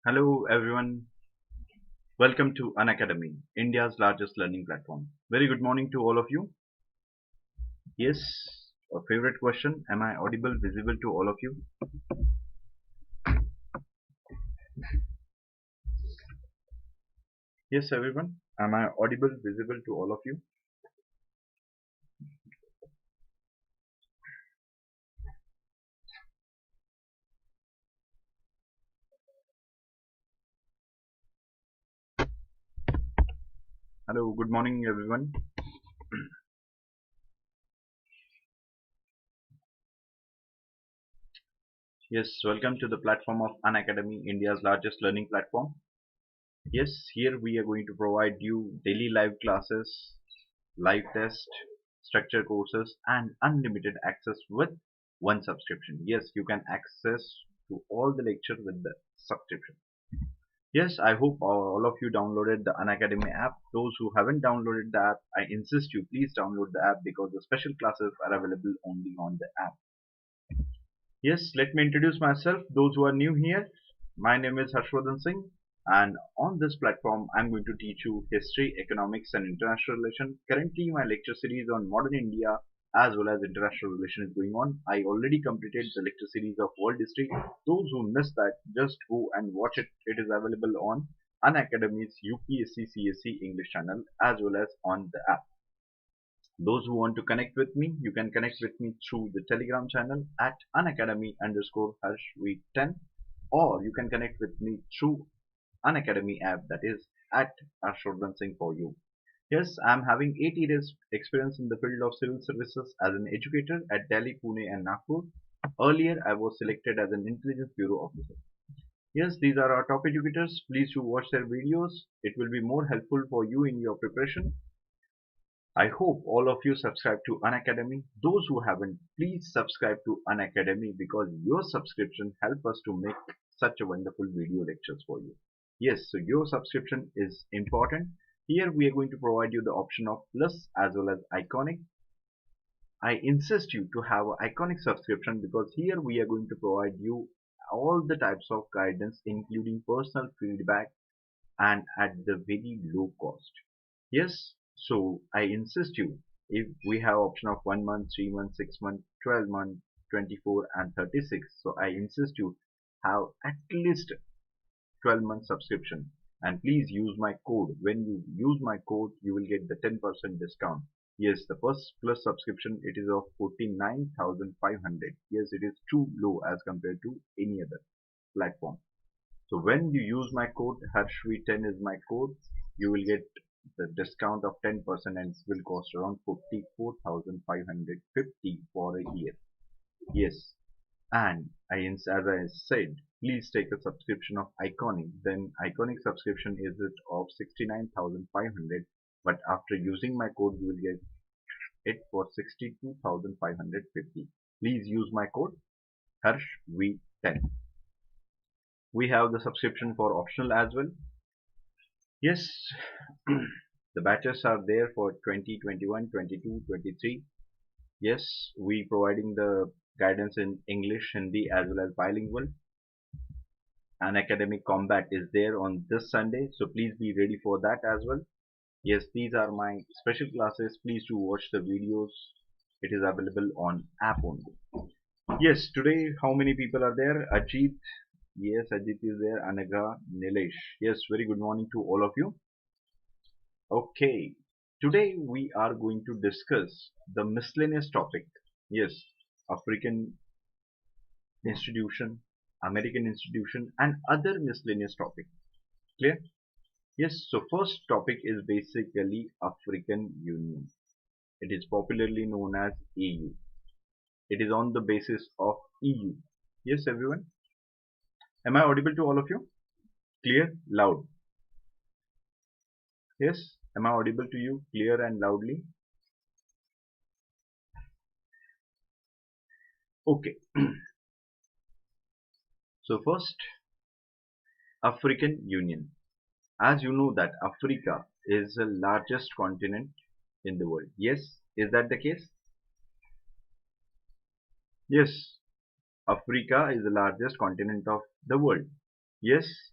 Hello everyone, welcome to Unacademy, India's largest learning platform. Very good morning to all of you. Yes, a favorite question, am I audible, visible to all of you? Yes everyone, am I audible, visible to all of you? Hello, good morning everyone. Yes, welcome to the platform of Unacademy, India's largest learning platform. Yes, here we are going to provide you daily live classes, live tests, structured courses and unlimited access with one subscription. Yes, you can access to all the lecture with the subscription. Yes, I hope all of you downloaded the Unacademy app. Those who haven't downloaded the app, I insist you please download the app because the special classes are available only on the app. Yes, let me introduce myself. Those who are new here, my name is Harshvardhan Singh, and on this platform, I'm going to teach you history, economics, and international relations. Currently, my lecture series on modern India as well as international relations is going on. I already completed the lecture series of world history. Those who missed that, just go and watch it. It is available on Unacademy's UPSC CSE English channel as well as on the app. Those who want to connect with me, you can connect with me through the Telegram channel at unacademy_harshv10, or you can connect with me through Unacademy app, that is at Harshvardhan Singh for you. Yes, I am having 8 years experience in the field of civil services as an educator at Delhi, Pune and Nagpur. Earlier, I was selected as an intelligence bureau officer. Yes, these are our top educators. Please do watch their videos. It will be more helpful for you in your preparation. I hope all of you subscribe to Unacademy. Those who haven't, please subscribe to Unacademy because your subscription helps us to make such a wonderful video lectures for you. Yes, so your subscription is important. Here we are going to provide you the option of plus as well as iconic. I insist you to have an iconic subscription because here we are going to provide you all the types of guidance including personal feedback and at the very low cost. Yes, so I insist you, if we have option of 1 month, 3 months, 6 months, 12 months, 24 and 36. So I insist you have at least 12 month subscription and please use my code. When you use my code, you will get the 10% discount. Yes, the first plus subscription it is of 49,500. Yes, it is too low as compared to any other platform. So when you use my code Harshv10 is my code, you will get the discount of 10% and it will cost around 44,550 for a year. Yes, and as I said, please take a subscription of Iconic. Then Iconic subscription is it of 69,500, but after using my code, you will get it for 62,550. Please use my code HarshV10. We have the subscription for optional as well. Yes, the batches are there for 2021, 22, 23. Yes, we providing the guidance in English, Hindi as well as bilingual. An academic combat is there on this Sunday, so please be ready for that as well. Yes, these are my special classes. Please do watch the videos. It is available on app only. Yes, today how many people are there? Ajit. Yes, Ajit is there. Anaga, Nilesh. Yes, very good morning to all of you. Okay, today we are going to discuss the miscellaneous topic. Yes, African institution, American institution, and other miscellaneous topic. Clear? Yes, so first topic is basically African Union. It is popularly known as AU. It is on the basis of EU. Yes, everyone. Am I audible to all of you? Clear? Loud. Yes. Am I audible to you clear and loudly? Okay. So first, African Union. As you know that Africa is the largest continent in the world. Yes, is that the case? Yes, Africa is the largest continent of the world. Yes.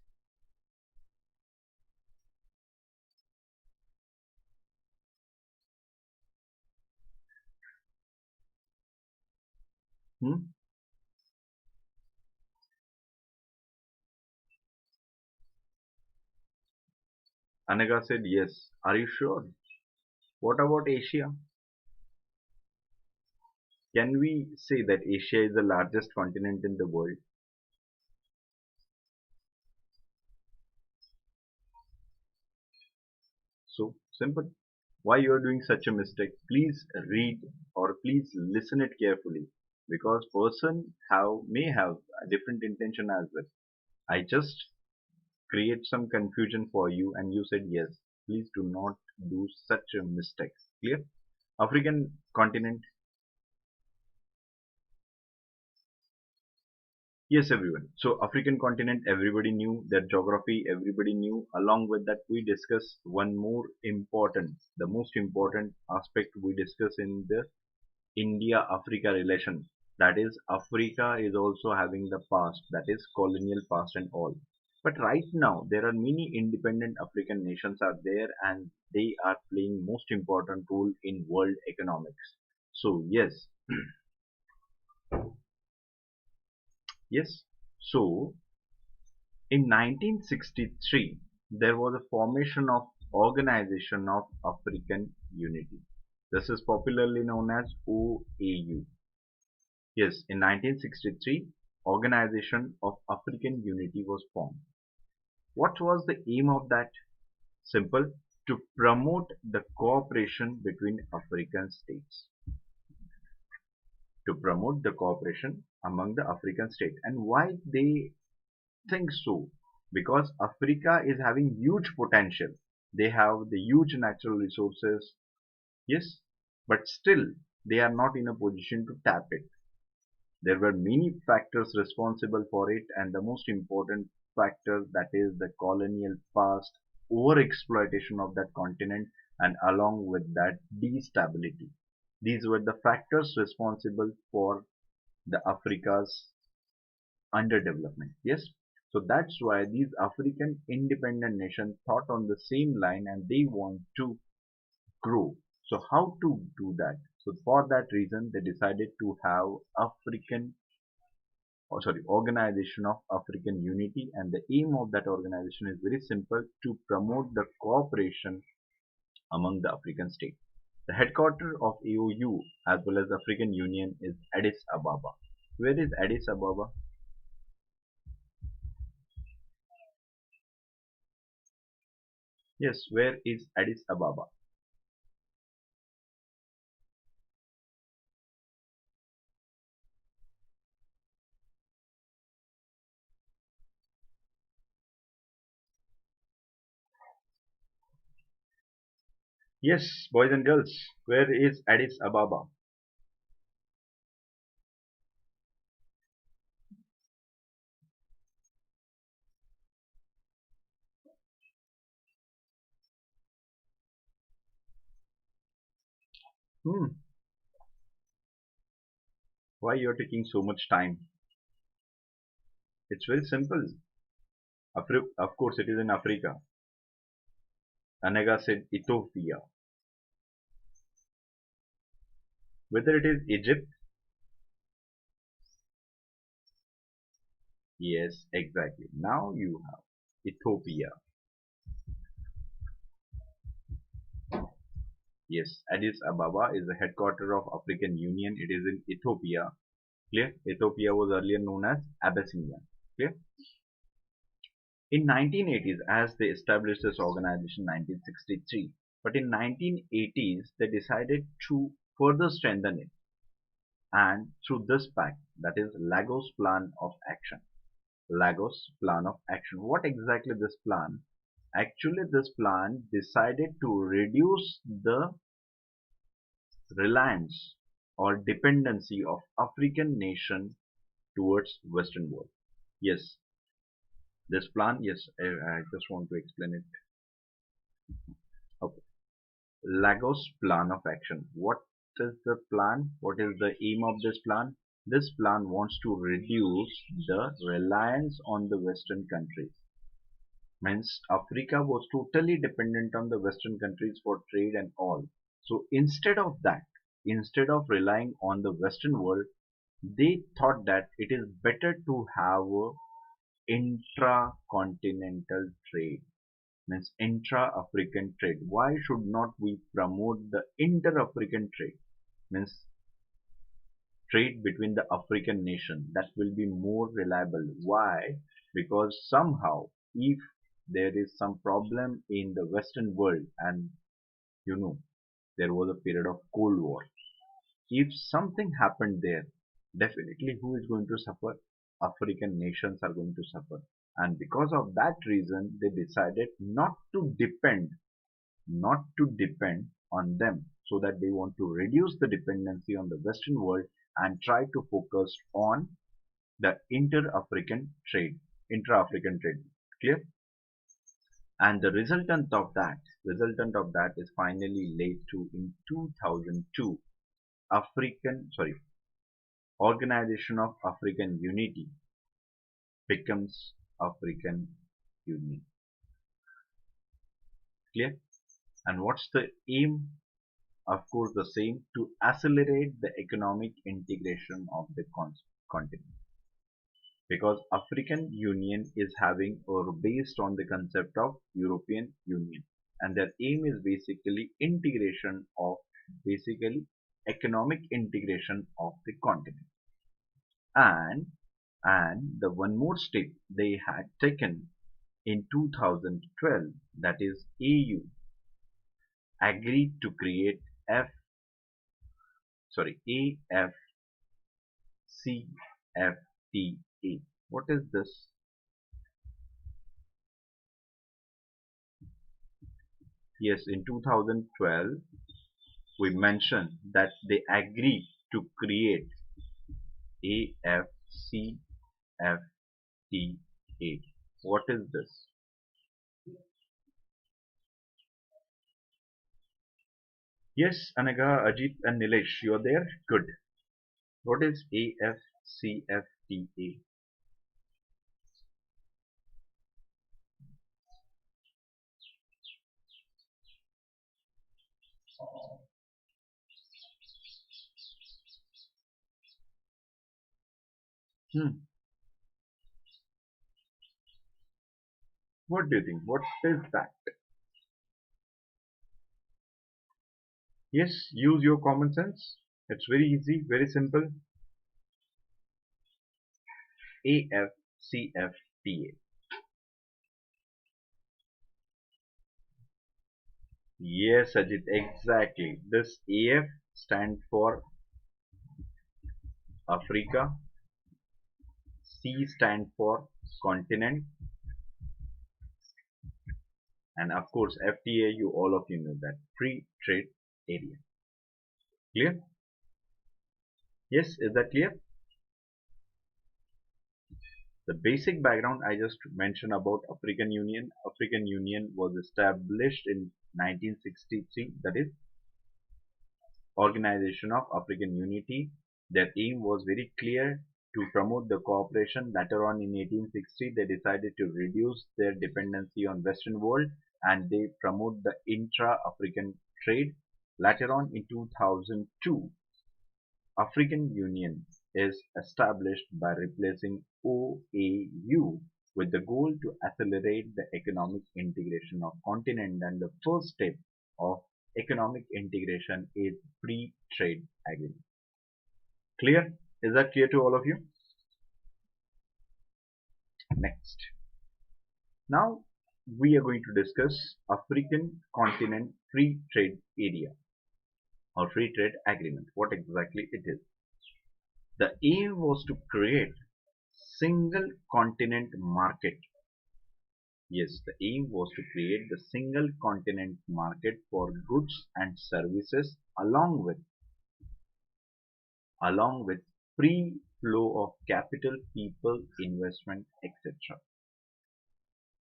Hmm? Anaga said yes. Are you sure? What about Asia? Can we say that Asia is the largest continent in the world? So simple. Why you are doing such a mistake? Please read or please listen it carefully, because person have may have a different intention as well. I just create some confusion for you and you said yes. Please do not do such a mistake. Clear? African continent. Yes, everyone. So African continent, everybody knew their geography, everybody knew. Along with that, we discuss one more important, the most important aspect we discuss in the India-Africa relation. That is, Africa is also having the past, that is colonial past and all. But right now, there are many independent African nations are there and they are playing most important role in world economics. So yes, yes. So in 1963, there was a formation of Organization of African Unity. This is popularly known as OAU. Yes, in 1963, Organization of African Unity was formed. What was the aim of that? Simple, to promote the cooperation between African states. To promote the cooperation among the African states. And why they think so? Because Africa is having huge potential. They have the huge natural resources, yes, but still they are not in a position to tap it. There were many factors responsible for it, and the most important factor, that is the colonial past, overexploitation of that continent, and along with that destability. These were the factors responsible for the Africa's underdevelopment. Yes. So that's why these African independent nations thought on the same line and they want to grow. So how to do that? So for that reason, they decided to have Organization of African Unity, and the aim of that organization is very simple: to promote the cooperation among the African states. The headquarters of AOU as well as African Union is Addis Ababa. Where is Addis Ababa? Yes, where is Addis Ababa? Yes, boys and girls, where is Addis Ababa? Hmm, why you're taking so much time? It's very simple. Of course, it is in Africa. Anaga said Ethiopia. Whether it is Egypt? Yes, exactly. Now you have Ethiopia. Yes, Addis Ababa is the headquarters of African Union. It is in Ethiopia. Clear? Ethiopia was earlier known as Abyssinia. Clear? In 1980s, as they established this organization 1963, but in 1980s they decided to further strengthen it, and through this pact, that is Lagos Plan of Action. Lagos Plan of Action. What exactly this plan? Actually, this plan decided to reduce the reliance or dependency of African nation towards Western world. Yes, this plan, yes, I just want to explain it. Okay. Lagos Plan of Action. What is the plan? What is the aim of this plan? This plan wants to reduce the reliance on the Western countries. Means Africa was totally dependent on the Western countries for trade and all. So instead of that, instead of relying on the Western world, They thought that it is better to have a intra-continental trade, means intra-African trade. Why should not we promote the inter-African trade, means trade between the African nation? That will be more reliable. Why? Because somehow if there is some problem in the Western world, and you know there was a period of Cold War, if something happened there, definitely who is going to suffer? African nations are going to suffer. And because of that reason, they decided not to depend on them, so that they want to reduce the dependency on the Western world and try to focus on the intra-African trade. Clear? And the resultant of that is finally led to in 2002 Organization of African Unity becomes African Union. Clear? And what's the aim? Of course, the same, to accelerate the economic integration of the continent. Because African Union is having or based on the concept of European Union, and their aim is basically economic integration of the continent. And the one more step they had taken in 2012, that is AU agreed to create AFCFTA. What is this? Yes, in 2012 we mentioned that they agreed to create AFCFTA. What is this? Yes, Anaga, Ajit and Nilesh, you are there? Good. What is AFCFTA? Hmm. What do you think? What is that? Yes, use your common sense. It's very easy, very simple. AFCFTA. Yes, Ajit, exactly. This AF stand for Africa, C stand for continent, and of course FTA, you all of you know that, free trade area. Clear? Yes, is that clear? The basic background I just mentioned about African Union. African Union was established in 1963, that is Organization of African Unity. Their aim was very clear, to promote the cooperation. Later on in 1860, they decided to reduce their dependency on Western world, and they promote the intra-African trade. Later on in 2002, African Union is established by replacing OAU, with the goal to accelerate the economic integration of continent, and the first step of economic integration is free trade agreement. Clear? Is that clear to all of you? Next. Now we are going to discuss African continent free trade area or free trade agreement. What exactly it is? The aim was to create single continent market. Yes, the aim was to create the single continent market for goods and services, along with free flow of capital, people, investment, etc.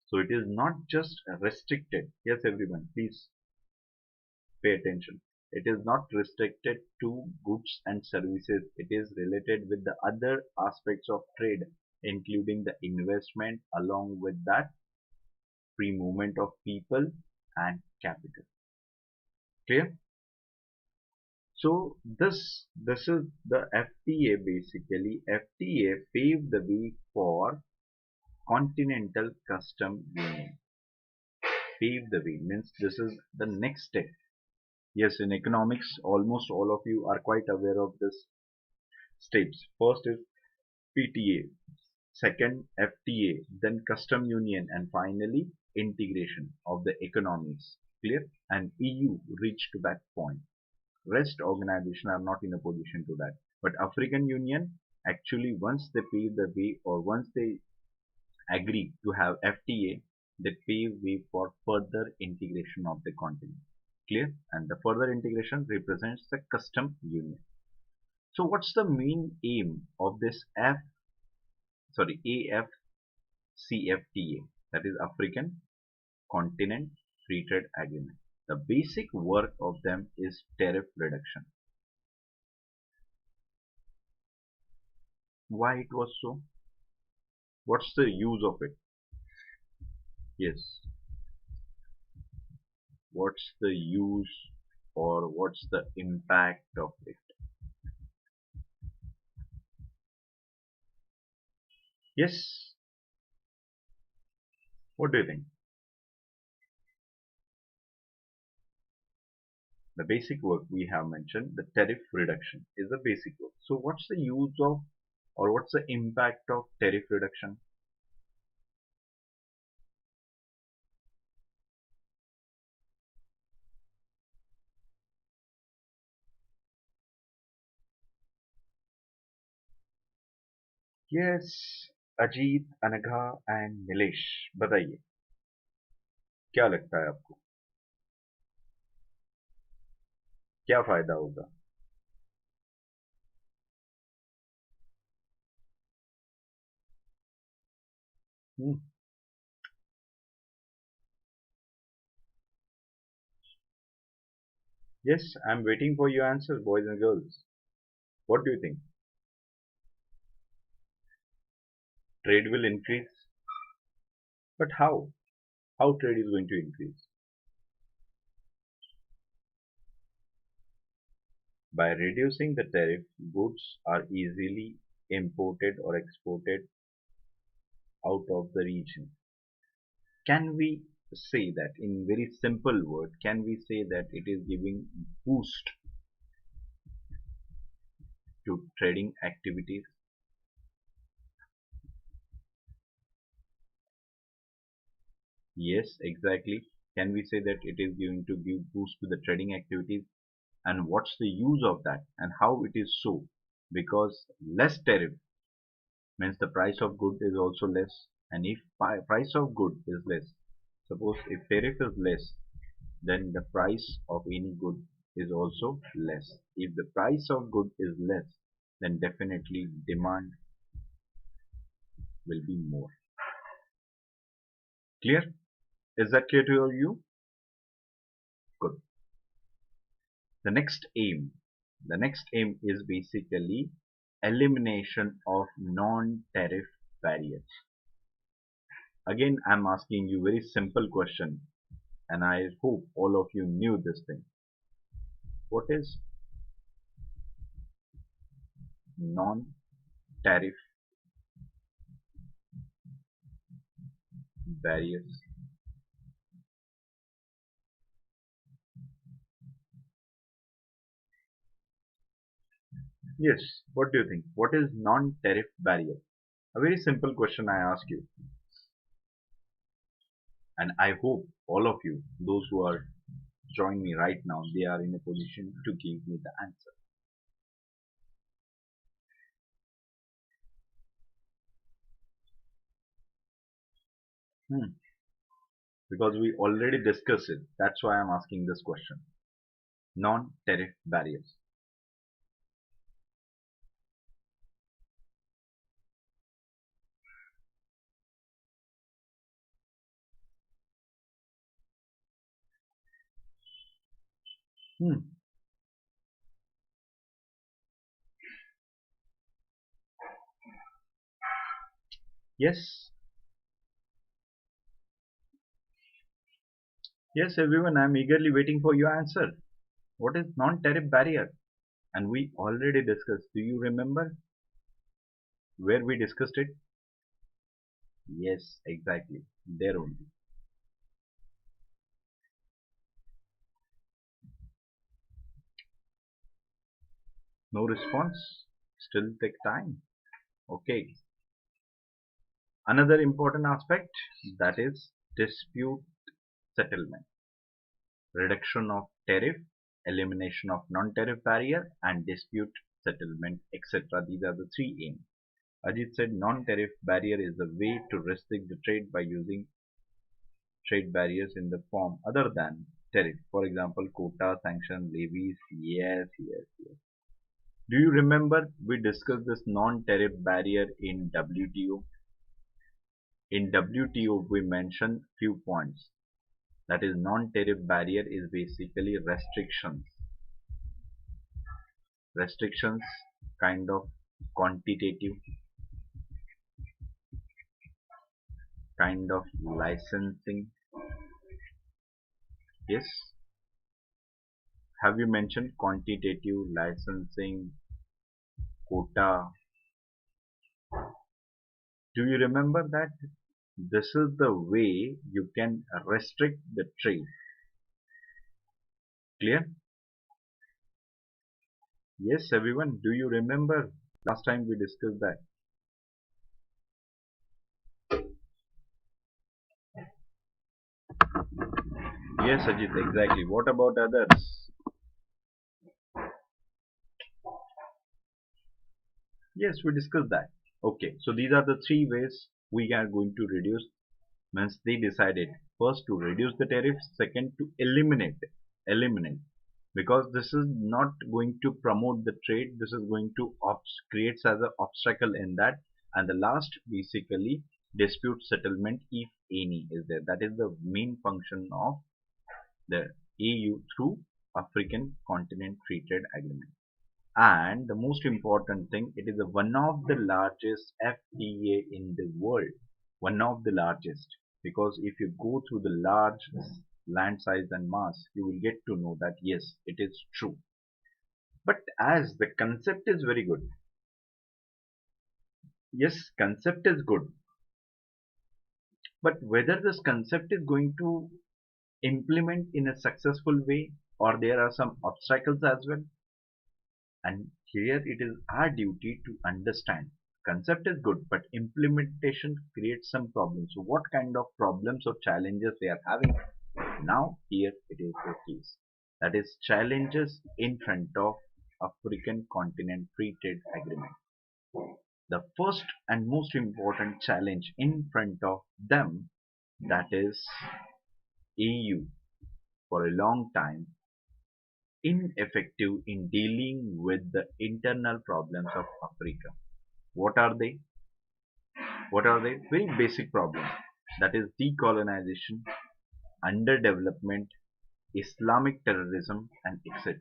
So it is not just restricted. Yes, everyone, please pay attention. It is not restricted to goods and services. It is related with the other aspects of trade, including the investment, along with that free movement of people and capital. Clear? So this is the FTA basically. FTA paved the way for Continental Custom Union. Pave the way means this is the next step. Yes, in economics, almost all of you are quite aware of this steps. First is PTA, second FTA, then custom union, and finally integration of the economies. Clear? And EU reached to that point. Rest organizations are not in a position to that. But African Union actually once they pave the way or once they agree to have FTA, they pave way for further integration of the continent. Clear? And the further integration represents the custom union. So what's the main aim of this AFCFTA, that is African Continent Free Trade Agreement? The basic work of them is tariff reduction. Why it was so? What's the use of it? Yes. What's the use or what's the impact of it? Yes. What do you think? The basic work we have mentioned, the tariff reduction is the basic work. So what's the use of or what's the impact of tariff reduction? Yes, Ajit, Anagha and Nilesh, बताइए क्या लगता है आपको क्या फायदा होगा? Hmm. Yes, I'm waiting for your answers, boys and girls. What do you think? Trade will increase, but how? How trade is going to increase? By reducing the tariff, goods are easily imported or exported out of the region. Can we say that in very simple word, can we say that it is giving boost to trading activities? Yes, exactly. Can we say that it is going to give boost to the trading activities? And what's the use of that and how it is so? Because less tariff means the price of good is also less, and if price of good is less, suppose if tariff is less, then the price of any good is also less. If the price of good is less, then definitely demand will be more. Clear? Is that clear to you? Good. The next aim is basically elimination of non-tariff barriers. Again, I'm asking you very simple question, and I hope all of you knew this thing. What is non-tariff barriers? Yes, what do you think? What is non-tariff barrier? A very simple question I ask you, and I hope all of you, those who are joining me right now, they are in a position to give me the answer. Hmm. Because we already discussed it. That's why I'm asking this question. Non-tariff barriers. Hmm. Yes, yes, everyone. I'm eagerly waiting for your answer. What is non-tariff barrier? and we already discussed. Do you remember where we discussed it? Yes, exactly. There only. No response? Still take time. Okay. Another important aspect, that is dispute settlement, reduction of tariff, elimination of non-tariff barrier, and dispute settlement, etc. These are the three aims. Ajit said non-tariff barrier is a way to restrict the trade by using trade barriers in the form other than tariff. For example, quota, sanction, levies. Yes, yes, yes. Do you remember we discussed this non-tariff barrier in WTO? In WTO, we mentioned few points. That is, non-tariff barrier is basically restrictions. Restrictions, kind of quantitative, kind of licensing. Yes. Have you mentioned quantitative, licensing, quota? Do you remember that? This is the way you can restrict the trade. Clear? Yes, everyone. Do you remember last time we discussed that? Yes, Ajit, exactly. What about others? Yes, we discussed that. Okay, so these are the three ways we are going to reduce. Means they decided first to reduce the tariff, second to eliminate, because this is not going to promote the trade. This is going to creates as an obstacle in that, and the last basically dispute settlement if any is there. That is the main function of the AU through African Continent Free Trade Agreement. And the most important thing, it is one of the largest FTA in the world. One of the largest. Because if you go through the large land size and mass, you will get to know that yes, it is true. But as the concept is very good, yes, concept is good. But whether this concept is going to implement in a successful way, or there are some obstacles as well, and here it is our duty to understand. Concept is good, but implementation creates some problems. So what kind of problems or challenges they are having? Now here it is the case. That is challenges in front of African Continent Free Trade Agreement. The first and most important challenge in front of them, that is EU for a long time ineffective in dealing with the internal problems of Africa. What are they? What are they? Very basic problems. That is decolonization, underdevelopment, Islamic terrorism, and etc.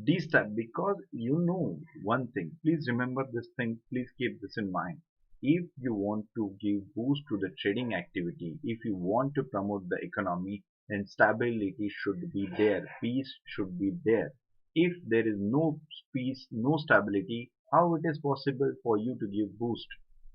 These type, because you know one thing, please remember this thing, please keep this in mind. If you want to give boost to the trading activity, if you want to promote the economy, then stability should be there, peace should be there. If there is no peace, no stability, how it is possible for you to give boost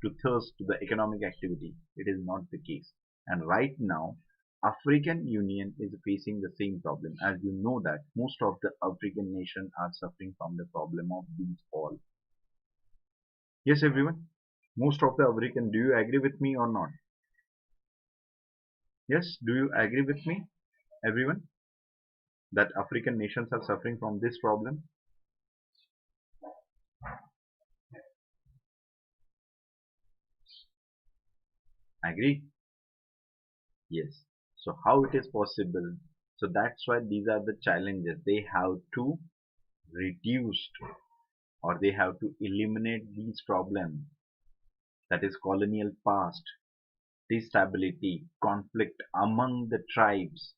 to thirst to the economic activity? It is not the case. And right now, African Union is facing the same problem. As you know that most of the African nations are suffering from the problem of these all. Yes, everyone. Most of the African, do you agree with me or not? Yes, do you agree with me, everyone, that African nations are suffering from this problem? Agree? Yes. So how it is possible? So that's why these are the challenges. They have to reduce or they have to eliminate these problems. That is colonial past, instability, conflict among the tribes.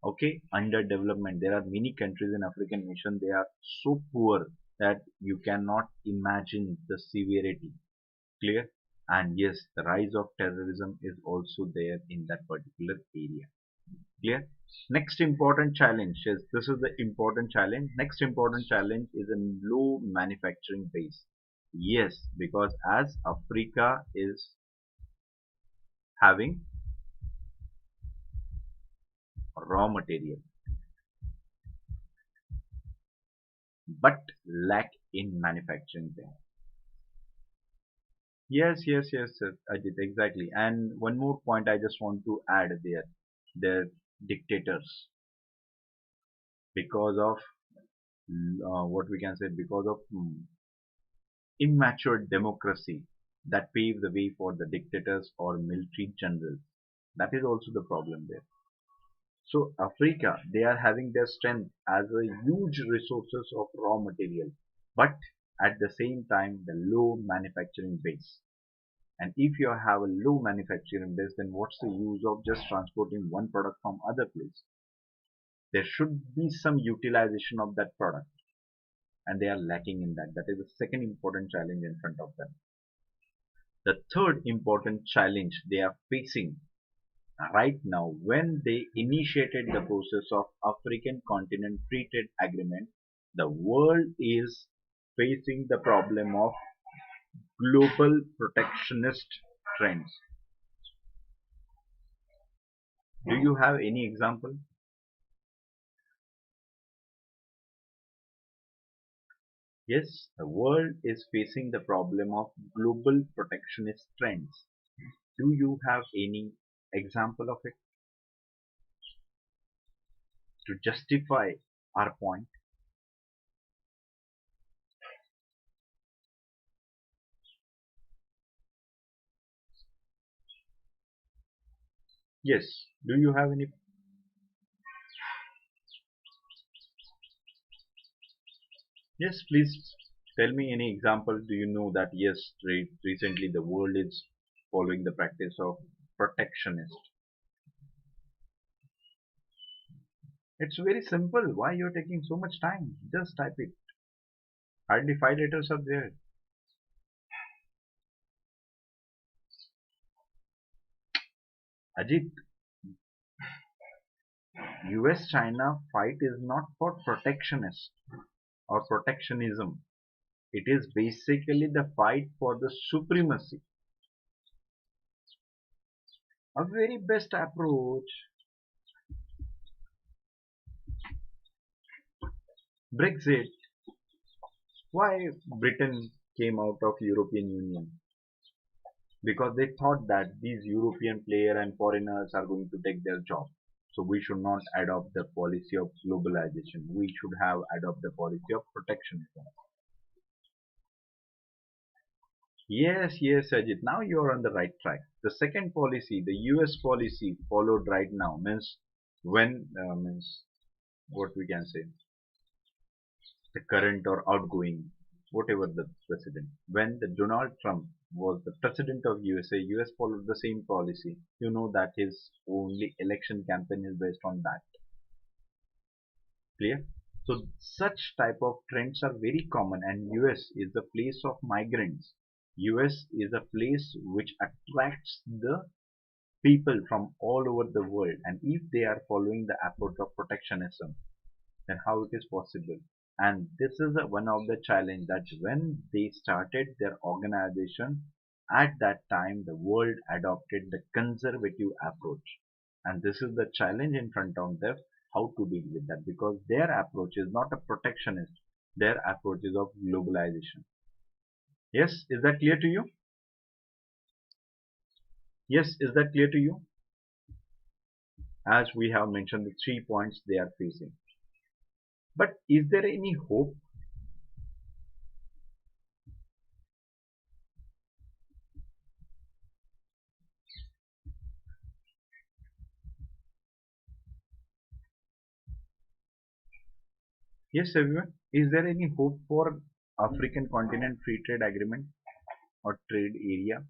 Okay, underdevelopment. There are many countries in African nation. They are so poor that you cannot imagine the severity. Clear? And yes, the rise of terrorism is also there in that particular area. Clear? Next important challenge is, this is the important challenge. Next important challenge is a low manufacturing base. Yes, because as Africa is having raw material but lack in manufacturing base. Yes, Ajit, exactly. And one more point I just want to add there. They're dictators because of what we can say, because of immature democracy that pave the way for the dictators or military generals. That is also the problem there. So Africa, they are having their strength as a huge resources of raw material, but at the same time the low manufacturing base. And if you have a low manufacturing base, then what's the use of just transporting one product from other place? There should be some utilization of that product, and they are lacking in that. That is the second important challenge in front of them. The third important challenge they are facing right now, when they initiated the process of African Continent Free Trade Agreement, the world is facing the problem of global protectionist trends. Do you have any example? Yes, the world is facing the problem of global protectionist trends. Do you have any example of it to justify our point? Yes. Do you have any? Yes, please tell me any example. Do you know that yes, recently the world is following the practice of protectionist? It's very simple. Why you're taking so much time? Just type it. Hardly 5 letters are there. Ajit, US-China fight is not for protectionist or protectionism. It is basically the fight for the supremacy. A very best approach. Brexit. Why Britain came out of European Union? Because they thought that these European players and foreigners are going to take their job. So we should not adopt the policy of globalization. We should have adopt the policy of protectionism. Yes, Ajit. Now you are on the right track. The second policy, the US policy followed right now means when means what we can say, the current or outgoing, whatever the president. When the Donald Trump was the president of USA, US followed the same policy. You know that his only election campaign is based on that. Clear? So such type of trends are very common, and US is the place of migrants. US is a place which attracts the people from all over the world, and if they are following the approach of protectionism, then how it is possible? And this is one of the challenge that when they started their organization, at that time the world adopted the conservative approach, and this is the challenge in front of them, how to deal with that, because their approach is not a protectionist, their approach is of globalization. Yes, is that clear to you? Yes, is that clear to you? As we have mentioned the 3 points they are facing, but is there any hope? Yes, everyone. Is there any hope for African Continent Free Trade Agreement or trade area?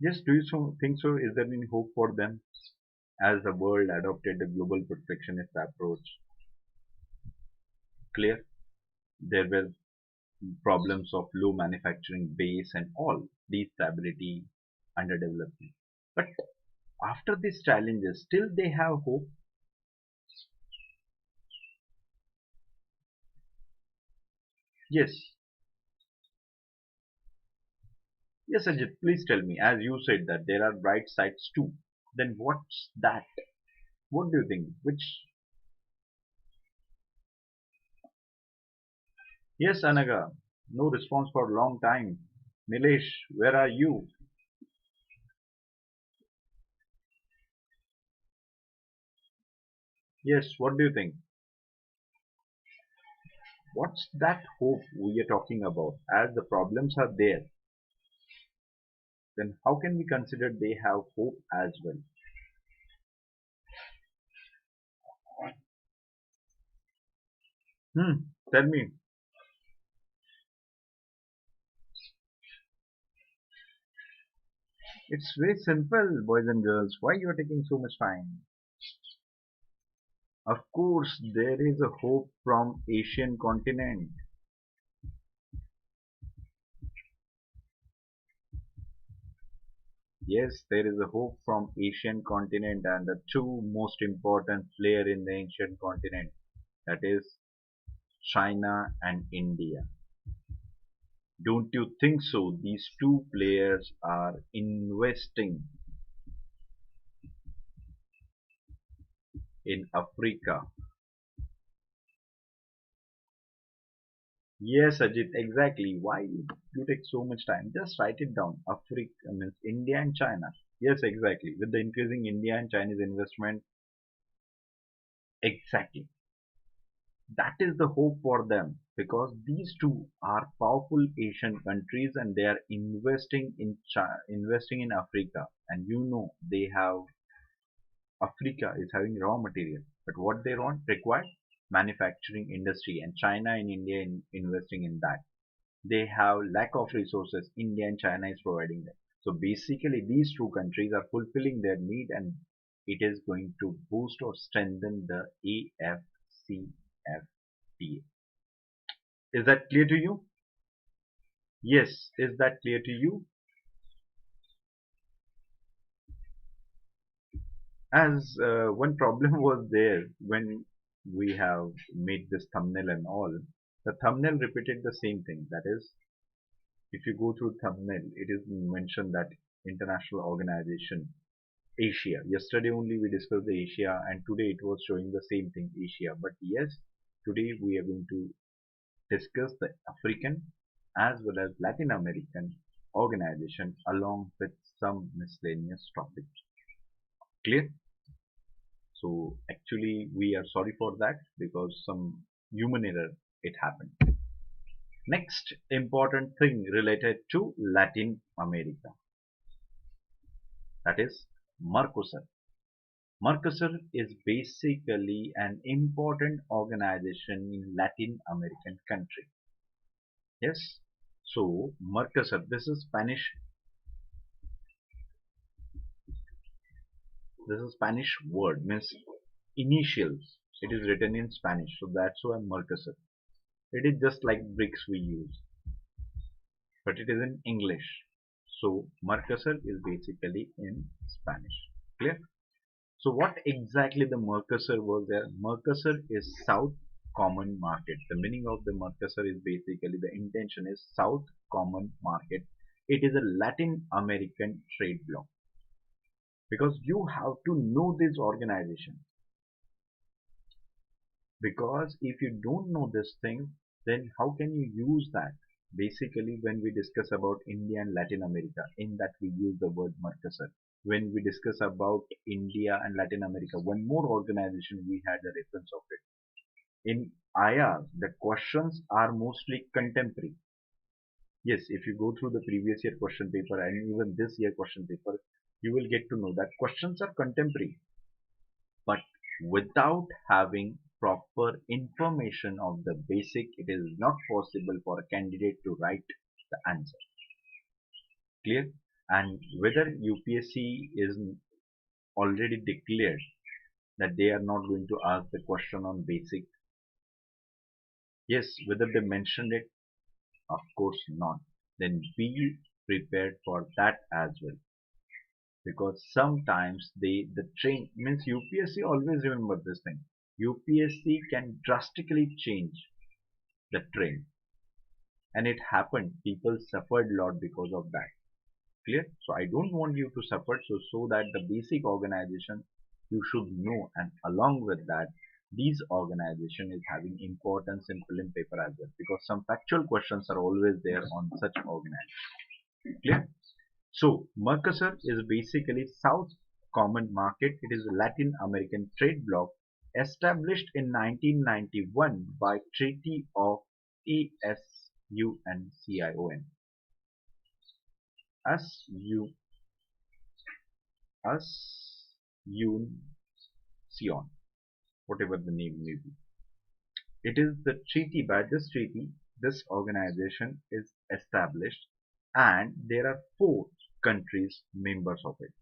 Yes, do you think so? Is there any hope for them as the world adopted the global protectionist approach? Clear? There were problems of low manufacturing base and all destability, underdevelopment. But after these challenges, still they have hope. Yes, yes, Ajit, please tell me. As you said that there are bright sides too. Then what's that? What do you think? Which? Yes, Anaga. No response for a long time. Nilesh, where are you? Yes, what do you think? What's that hope we are talking about? As the problems are there, then how can we consider they have hope as well? Tell me. It's very simple, boys and girls. Why you are taking so much time? Of course, there is a hope from Asian continent. Yes, there is a hope from Asian continent and the two most important player in the ancient continent, that is China and India. Don't you think so? These two players are investing in Africa. Yes, Ajit, exactly. Why you take so much time? Just write it down. Africa means India and China. Yes, exactly. With the increasing India and Chinese investment, exactly. That is the hope for them because these two are powerful Asian countries and they are investing in investing in Africa. And you know they have Africa is having raw material, but what they want require manufacturing industry, and China and India investing in that. They have lack of resources. India and China is providing them. So basically, these two countries are fulfilling their need, and it is going to boost or strengthen the AFCFTA. Is that clear to you? Yes. Is that clear to you? As one problem was there when we have made this thumbnail and all, the thumbnail repeated the same thing. That is, if you go through thumbnail, it is mentioned that international organization Asia. Yesterday only we discussed the Asia, and today it was showing the same thing, Asia. But yes, today we are going to discuss the African as well as Latin American organization along with some miscellaneous topics. Clear? So actually we are sorry for that because some human error it happened. Next important thing related to Latin America, that is Mercosur. Mercosur is basically an important organization in Latin American country. Yes. So Mercosur, this is Spanish word means initials. It is written in Spanish, so that's why Mercosur. It is just like BRICS we use, but it is in English. So Mercosur is basically in Spanish. Clear? So what exactly the Mercosur was there? Mercosur is South Common Market. The meaning of the Mercosur is basically the intention is South Common Market. It is a Latin American trade bloc because you have to know this organization, because if you don't know this thing, then how can you use that? Basically, when we discuss about India and Latin America, in that we use the word Mercosur. When we discuss about India and Latin America, one more organization we had a reference of it. In IR, the questions are mostly contemporary. Yes, if you go through the previous year question paper and even this year question paper, you will get to know that questions are contemporary, but without having proper information of the basic, it is not possible for a candidate to write the answer. Clear? And whether UPSC is already declared that they are not going to ask the question on basic, yes, whether they mentioned it, Of course not. Then be prepared for that as well, because sometimes the train means UPSC always remember this thing. UPSC can drastically change the trend, and it happened. People suffered a lot because of that. Clear? So I don't want you to suffer. So that the basic organization you should know, and along with that, these organization is having importance in film paper as well, because some factual questions are always there on such organization. Clear? So Mercosur is basically South Common Market. It is a Latin American trade bloc established in 1991 by Treaty of ASUNCION. ASUNCION, whatever the name may be. It is the treaty. By this treaty, this organization is established, and there are four countries members of it,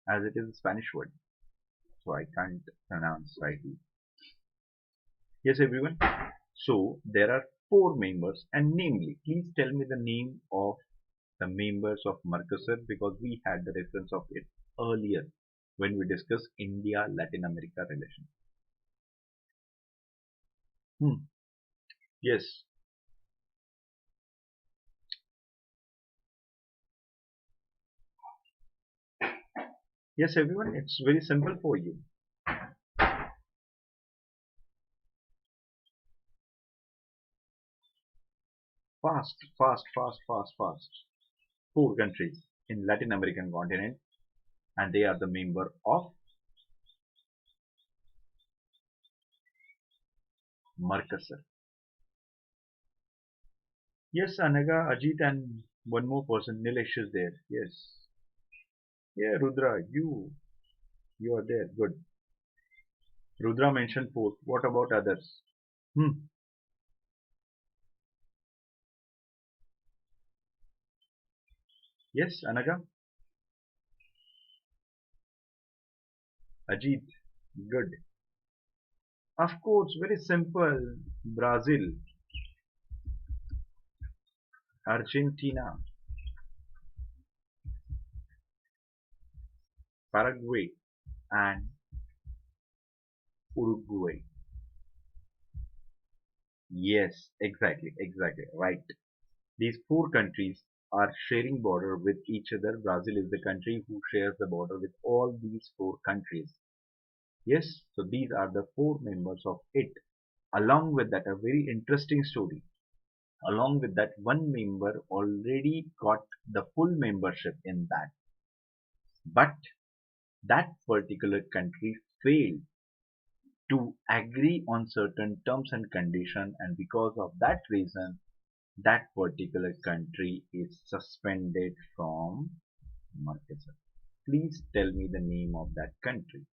as it is a Spanish word, so I can't pronounce rightly. Yes, everyone. So there are four members, and namely, please tell me the name of the members of Mercosur, because we had the reference of it earlier when we discussed India-Latin America relation. Yes, yes, everyone. It's very simple for you. Fast, fast, fast, fast, fast. Four countries in Latin American continent, and they are the member of Mercosur. Yes, Anaga, Ajit, and one more person, Nilesh is there. Yes. Yeah, Rudra, you are there. Good. Rudra mentioned four. What about others? Hmm. Yes, Anaga, Ajit. Good. Of course, very simple. Brazil, Argentina, Paraguay, and Uruguay. Yes, exactly, exactly, right. These four countries are sharing border with each other. Brazil is the country who shares the border with all these four countries. Yes, so these are the four members of it. Along with that, a very interesting story. Along with that, one member already got the full membership in that, but that particular country failed to agree on certain terms and conditions, and because of that reason, that particular country is suspended from Mercosur. Please tell me the name of that country.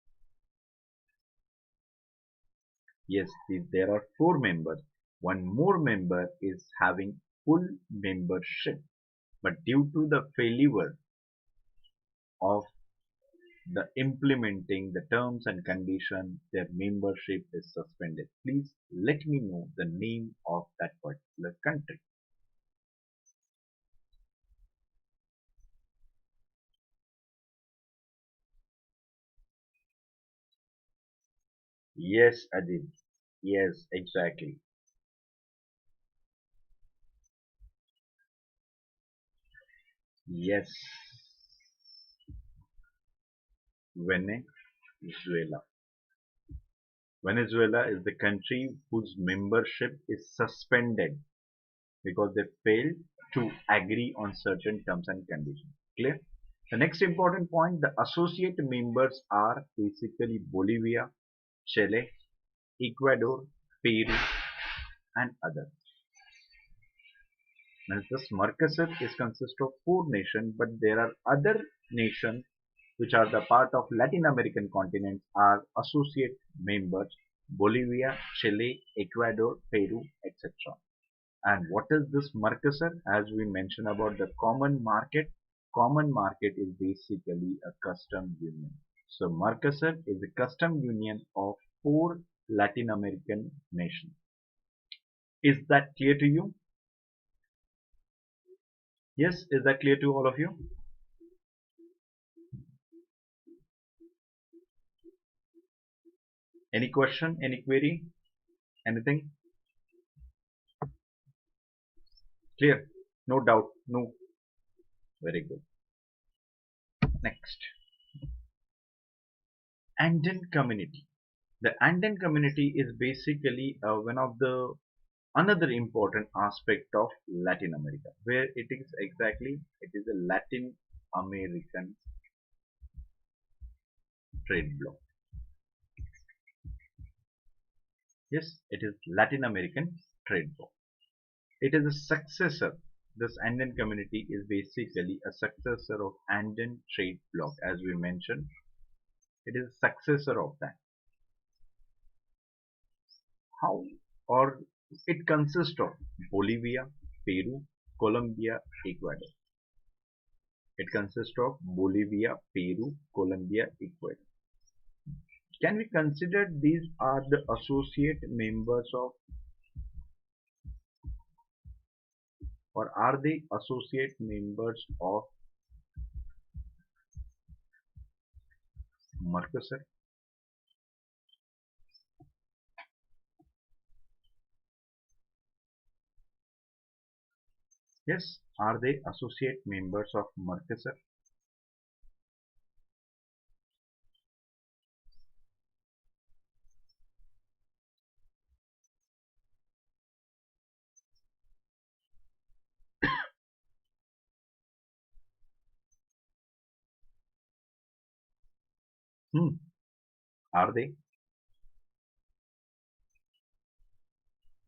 Yes, there are four members. One more member is having full membership, but due to the failure of the implementing the terms and condition, their membership is suspended. Please let me know the name of that particular country. Yes, Ajit. Yes, exactly. Yes, Venezuela. Venezuela is the country whose membership is suspended because they failed to agree on certain terms and conditions. Clear? The next important point, the associate members are basically Bolivia, Chile, Ecuador, Peru, and others. Now, this Mercosur is consist of four nations, but there are other nations which are the part of Latin American continent are associate members: Bolivia, Chile, Ecuador, Peru, etc. And what is this Mercosur? As we mentioned about the common market is basically a custom union. So Mercosur is a custom union of four Latin American nation. Is that clear to you? Yes, is that clear to all of you? Any question, any query, anything? Clear? No doubt, no. Very good. Next, Andean community. The Andean community is basically one of the another important aspect of Latin America, where it is exactly, it is a Latin American trade bloc. Yes, it is Latin American trade bloc. It is a successor. This Andean community is basically a successor of Andean trade bloc, as we mentioned. It is a successor of that. How? Or it consists of Bolivia, Peru, Colombia, Ecuador. It consists of Bolivia, Peru, Colombia, Ecuador. Can we consider these are the associate members of, or are they associate members of Mercosur? Yes, are they associate members of Mercosur? Hmm. Are they?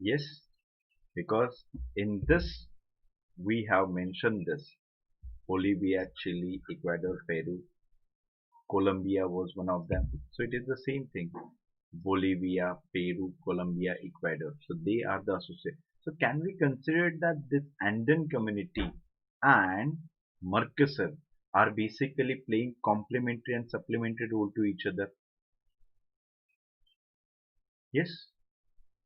Yes, because in this we have mentioned this Bolivia, Chile, Ecuador, Peru, Colombia was one of them. So it is the same thing. Bolivia, Peru, Colombia, Ecuador. So they are the associate. So can we consider that this Andean community and Mercosur are basically playing complementary and supplementary role to each other? Yes,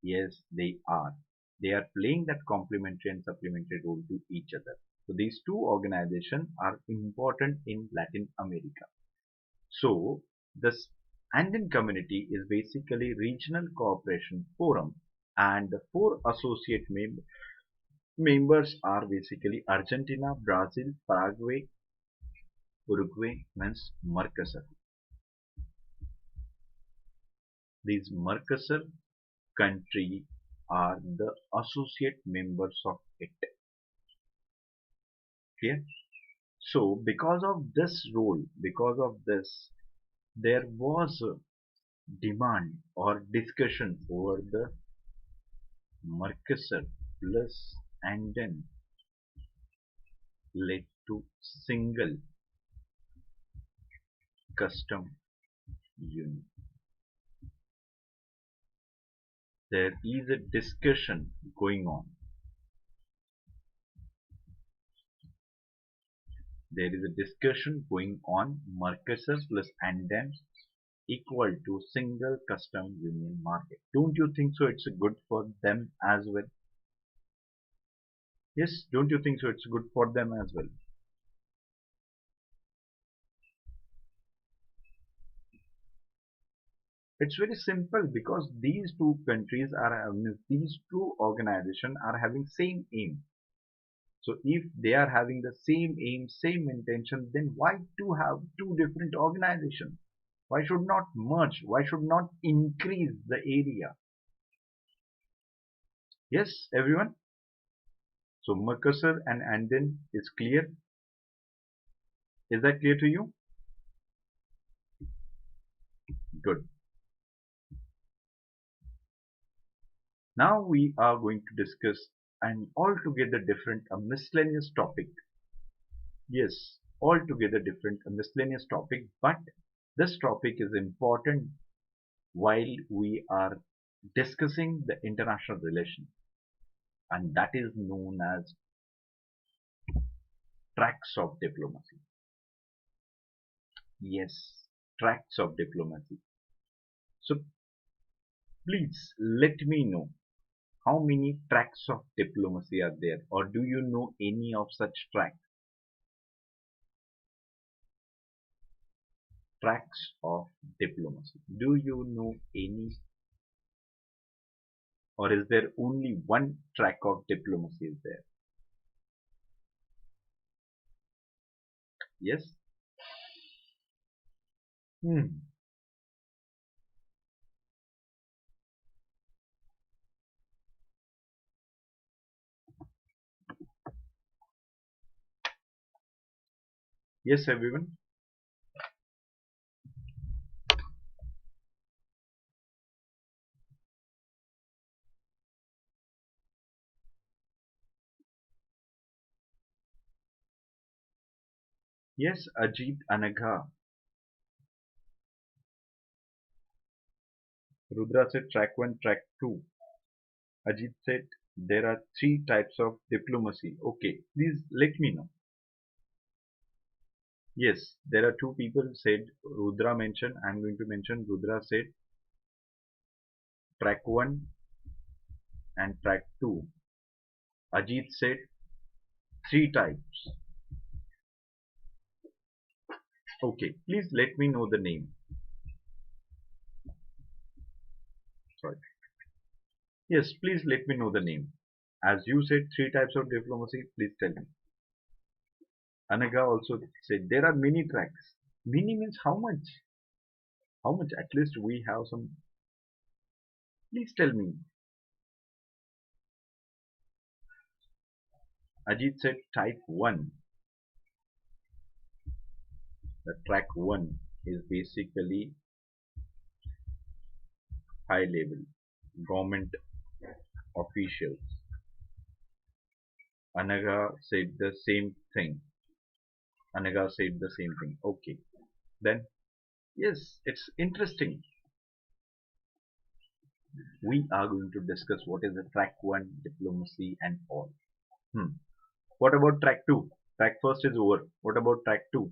yes, they are. They are playing that complementary and supplementary role to each other. So these two organizations are important in Latin America. So this Andean community is basically regional cooperation forum, and the four associate members are basically Argentina, Brazil, Paraguay, Uruguay, means Mercosur. These Mercosur countries are the associate members of it. Clear? So because of this role, because of this, there was a demand or discussion over the Mercosur plus and then led to single custom union. There is a discussion going on. There is a discussion going on Mercosur plus and then equal to single custom union market. Don't you think so? It's good for them as well. Yes, don't you think so? It's good for them as well. It's very simple because these two countries are, these two organizations are having same aim. So if they are having the same aim, same intention, then why to have two different organizations? Why should not merge? Why should not increase the area? Yes, everyone. So Mercosur and Anden is clear. Is that clear to you? Good. Now we are going to discuss an altogether different, a miscellaneous topic. Yes, altogether different, a miscellaneous topic, but this topic is important while we are discussing the international relation, and that is known as tracts of diplomacy. Yes, tracts of diplomacy. So Please let me know how many tracks of diplomacy are there, or do you know any of such tracks of diplomacy? Do you know any, or is there only one track of diplomacy is there? Yes? Hmm. Yes, everyone? Yes, Ajit Anagha. Rudra said track 1, track 2. Ajit said there are three types of diplomacy. Okay, please let me know. Yes, there are two people said Rudra mentioned. I'm going to mention Rudra said track 1 and track 2. Ajit said three types. Okay, please let me know the name. Sorry. Yes, please let me know the name. As you said three types of diplomacy, please tell me. Anaga also said there are many tracks. Many means how much? How much? At least we have some. Please tell me. Ajit said type 1. The track 1 is basically high level government officials. Anaga said the same thing. Anaga said the same thing. Okay. Then, yes, it's interesting. We are going to discuss what is the track 1 diplomacy and all. Hmm. What about track 2? Track first is over. What about track 2?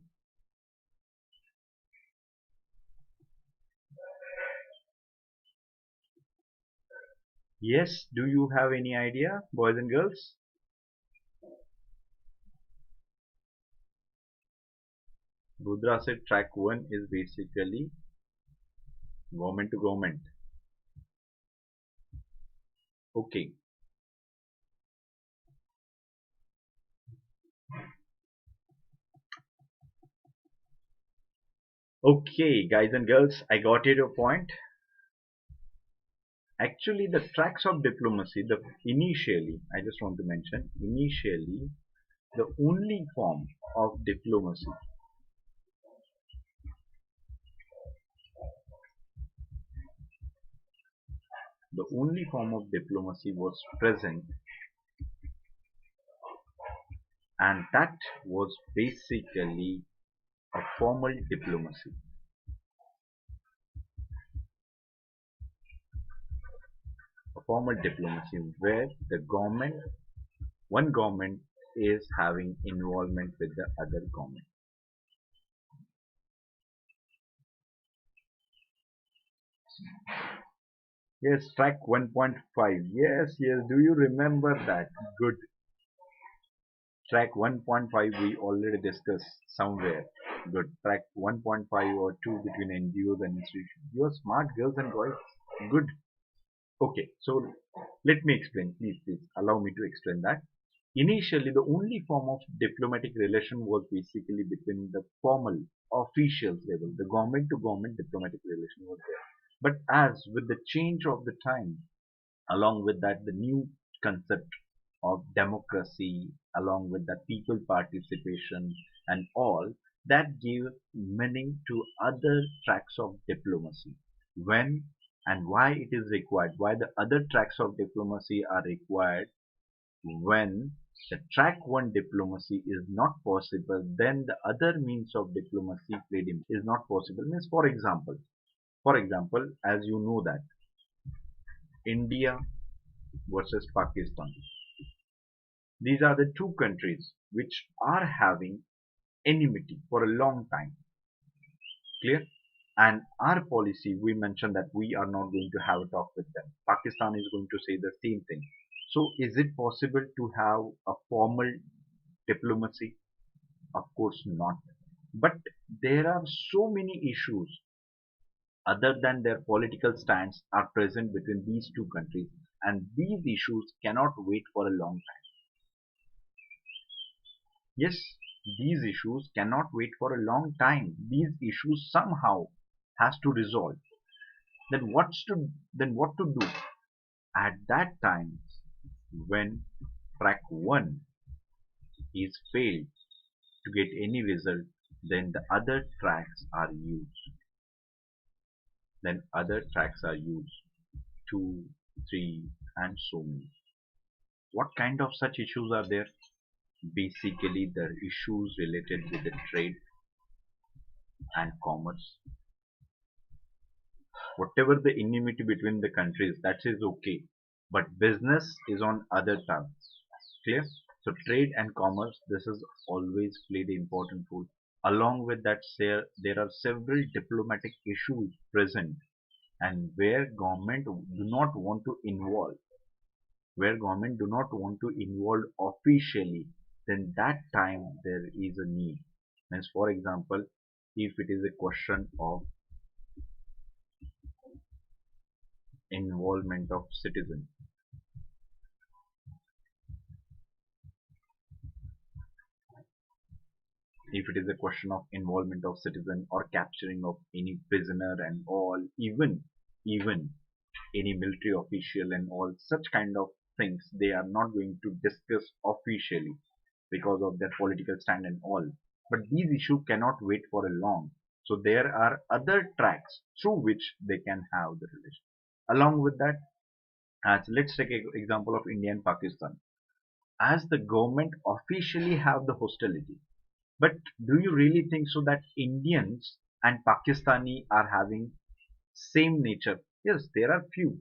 Yes, do you have any idea, boys and girls? Rudra said track 1 is basically government to government. Okay. Okay, guys and girls, I got your point. Actually, the tracks of diplomacy, the initially, I just want to mention, initially, the only form of diplomacy, the only form of diplomacy was present, and that was basically a formal diplomacy. A formal diplomacy where the government, one government is having involvement with the other government. Yes, track 1.5. Yes, yes. Do you remember that? Good. Track 1.5 we already discussed somewhere. Good. Track 1.5 or 2 between NGOs and institutions. You are smart girls and boys. Good. Okay, so let me explain. Please allow me to explain that. Initially, the only form of diplomatic relation was basically between the formal officials level, the government to government diplomatic relation was there. But as with the change of the time, along with that, the new concept of democracy, along with that people participation and all, that gave meaning to other tracks of diplomacy. When and why it is required, why the other tracks of diplomacy are required when the track 1 diplomacy is not possible, then the other means of diplomacy played is not possible. Means for example, as you know that India versus Pakistan, these are the two countries which are having enmity for a long time. Clear? And our policy, we mentioned that we are not going to have a talk with them. Pakistan is going to say the same thing. So is it possible to have a formal diplomacy? Of course not. But there are so many issues other than their political stands are present between these two countries, and these issues cannot wait for a long time. Yes, these issues cannot wait for a long time. These issues somehow has to resolve. Then what to do at that time when track 1 is failed to get any result? Then the other tracks are used. Then other tracks are used, 2, 3, and so many. What kind of such issues are there? Basically, the issues related with the trade and commerce. Whatever the enmity between the countries, that is okay. But business is on other terms. Clear? So trade and commerce, this has always played an important role. Along with that, there are several diplomatic issues present, and where government do not want to involve, where government do not want to involve officially, then that time there is a need. Means, for example, if it is a question of involvement of citizen, if it is a question of involvement of citizen or capturing of any prisoner and all, even any military official and all such kind of things, they are not going to discuss officially because of their political stand and all. But these issues cannot wait for a long. So there are other tracks through which they can have the relation. Along with that, as let's take an example of India and Pakistan. As the government officially have the hostility, but do you really think so that Indians and Pakistani are having same nature? Yes, there are few,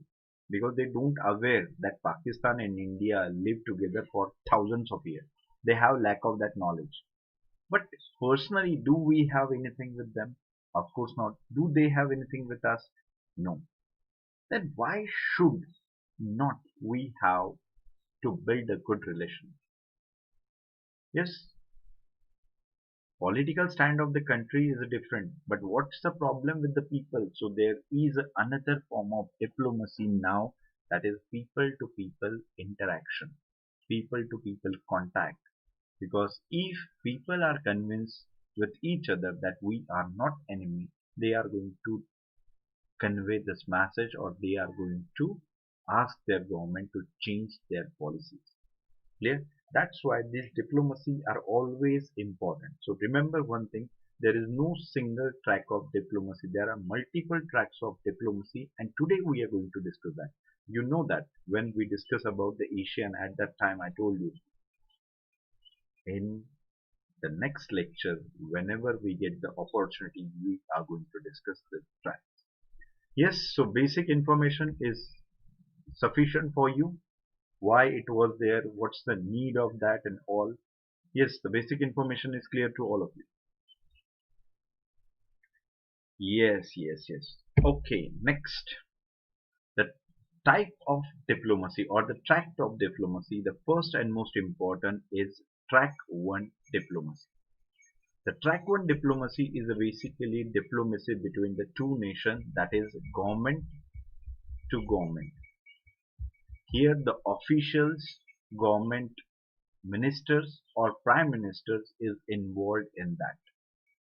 because they don't aware that Pakistan and India live together for thousands of years. They have lack of that knowledge. But personally, do we have anything with them? Of course not. Do they have anything with us? No. Then why should not we have to build a good relation? Yes, political stand of the country is different, but what's the problem with the people? So there is another form of diplomacy now, that is people to people interaction, people to people contact. Because if people are convinced with each other that we are not enemy, they are going to convey this message, or they are going to ask their government to change their policies. Clear? That's why these diplomacy are always important. So remember one thing, there is no single track of diplomacy. There are multiple tracks of diplomacy, and today we are going to discuss that. You know that when we discuss about the Asian, at that time I told you, in the next lecture, whenever we get the opportunity, we are going to discuss this track. Yes, so basic information is sufficient for you. Why it was there, what's the need of that and all. Yes, the basic information is clear to all of you. Yes. Okay, next. The type of diplomacy or the tract of diplomacy, the first and most important is track 1 diplomacy. The track 1 diplomacy is basically diplomacy between the two nations, that is government to government. Here the officials, government ministers or prime ministers is involved in that.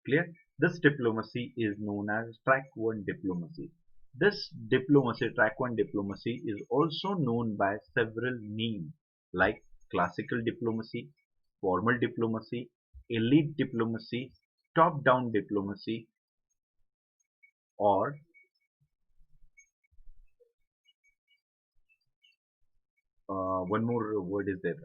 Clear? This diplomacy is known as track 1 diplomacy. This diplomacy, track 1 diplomacy, is also known by several names like classical diplomacy, formal diplomacy, elite diplomacy, top-down diplomacy, or one more word is there.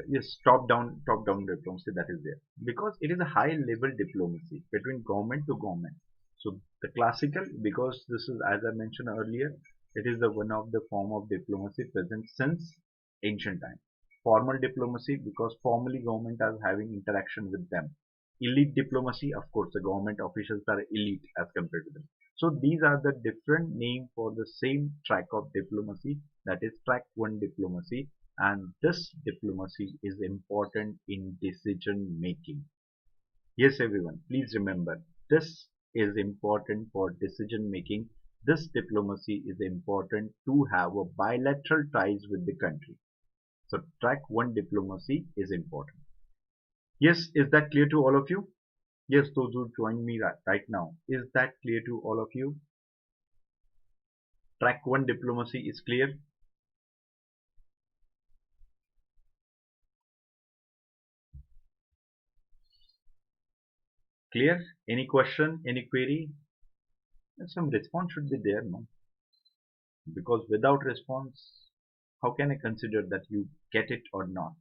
Yes, top down diplomacy, that is there, because it is a high level diplomacy between government to government. So the classical, because this is, as I mentioned earlier, it is the one of the form of diplomacy present since ancient time. Formal diplomacy, because formally government are having interaction with them. Elite diplomacy, of course, the government officials are elite as compared to them. So these are the different name for the same track of diplomacy, that is track 1 diplomacy, and this diplomacy is important in decision making. Yes, everyone, please remember this is important for decision making. This diplomacy is important to have a bilateral ties with the country. So track 1 diplomacy is important. Yes, is that clear to all of you? Yes, those who join me right now. Is that clear to all of you? Track 1 diplomacy is clear. Clear? Any question? Any query? Some response should be there, no? Because without response, how can I consider that you get it or not?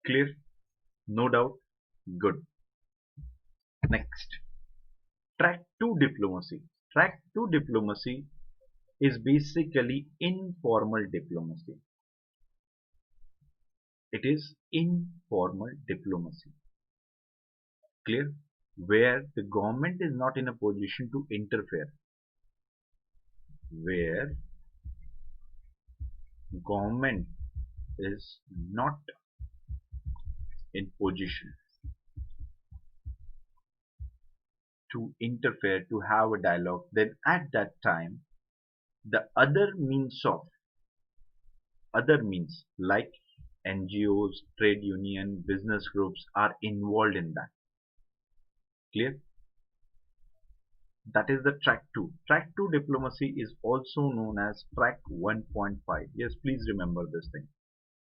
Clear? No doubt? Good. Next. Track 2 diplomacy. Track 2 diplomacy is basically informal diplomacy. It is informal diplomacy. Clear? Where the government is not in a position to interfere. Where government is not in position to interfere, to have a dialogue, then at that time the other means like NGOs, trade union, business groups are involved in that. Clear? That is the track 2. Track 2 diplomacy is also known as track 1.5. Yes, please remember this thing.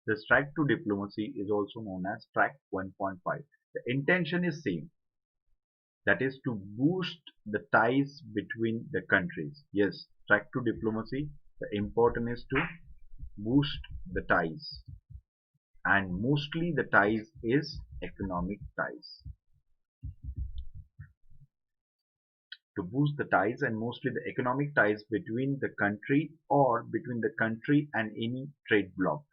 This track 2 diplomacy is also known as track 1.5. The intention is same. That is to boost the ties between the countries. Yes, track 2 diplomacy, the important is to boost the ties, and mostly the ties is economic ties. To boost the ties and mostly the economic ties between the country or between the country and any trade bloc.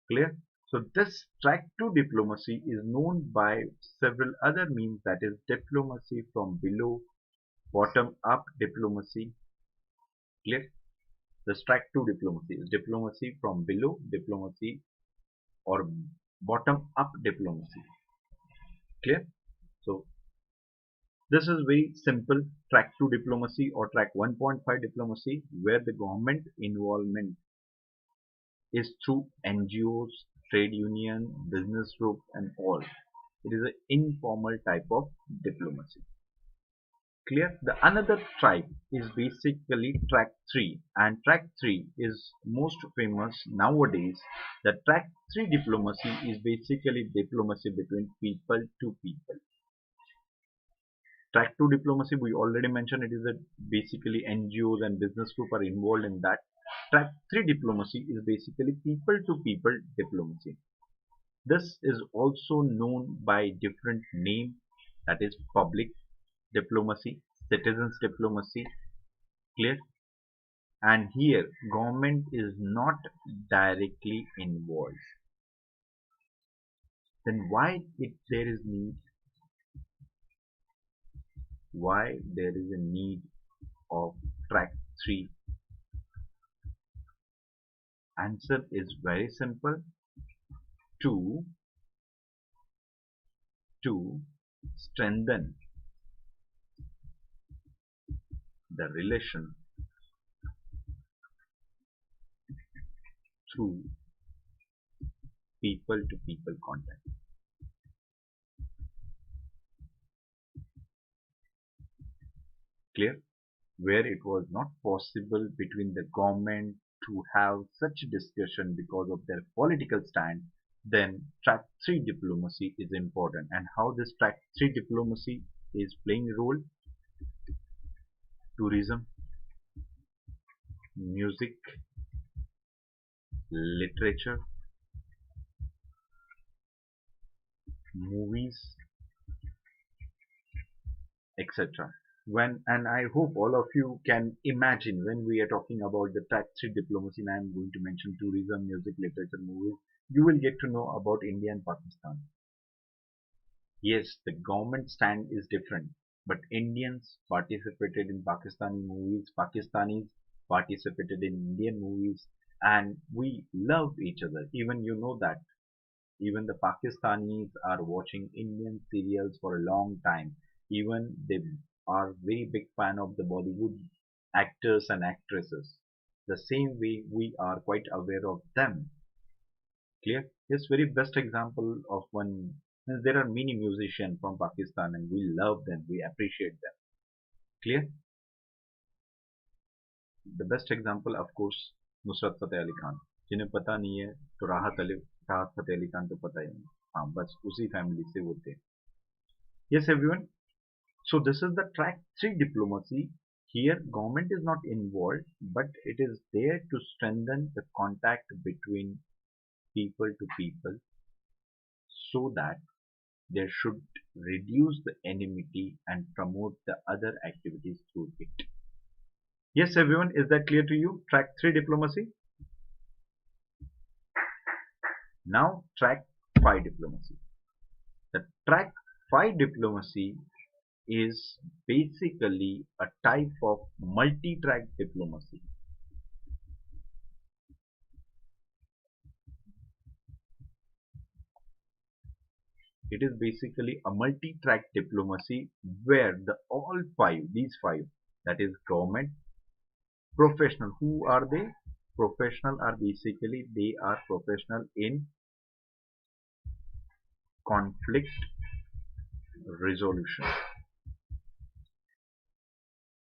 Clear? So this track 2 diplomacy is known by several other means, that is diplomacy from below, bottom up diplomacy. Clear? This track 2 diplomacy is diplomacy from below diplomacy or bottom up diplomacy. Clear? So this is very simple, track 2 diplomacy or track 1.5 diplomacy, where the government involvement is through NGOs, trade union, business group and all. It is an informal type of diplomacy. Clear? The another type is basically track 3, and track 3 is most famous nowadays. The track 3 diplomacy is basically diplomacy between people to people. Track 2 diplomacy, we already mentioned, it is a basically NGOs and business group are involved in that. Track 3 diplomacy is basically people to people diplomacy. This is also known by different name, that is public diplomacy, citizens diplomacy. Clear? And here government is not directly involved. Then there is need, why there is a need of track 3? Answer is very simple. To strengthen the relation through people to people contact. Clear? Where it was not possible between the government to have such a discussion because of their political stand, then track 3 diplomacy is important. And how this track 3 diplomacy is playing a role? Tourism, music, literature, movies, etc. And I hope all of you can imagine when we are talking about the track 3 diplomacy, and I'm going to mention tourism, music, literature, movies. you will get to know about India and Pakistan. Yes, the government stand is different, but Indians participated in Pakistani movies, Pakistanis participated in Indian movies, and we love each other. Even you know that. Even the Pakistanis are watching Indian serials for a long time. Even they are very big fan of the Bollywood actors and actresses. The same way we are quite aware of them. Clear? Yes, very best example of one. There are many musicians from Pakistan and we love them, we appreciate them. Clear? The best example, of course, Nusrat Fateh Ali Khan. जिन्हें पता नहीं है तो राहत फतेह अली खान तो पता ही नहीं. हाँ, बस उसी फैमिली से वो थे. Yes, everyone. So this is the track 3 diplomacy. Here, government is not involved, but it is there to strengthen the contact between people to people so that they should reduce the enmity and promote the other activities through it. Yes, everyone, is that clear to you? Track 3 diplomacy. Now, track 5 diplomacy. The track 5 diplomacy is basically a type of multi-track diplomacy. It is basically a multi-track diplomacy where these five, that is government, professional. Who are they? Professional are basically, they are professional in conflict resolution.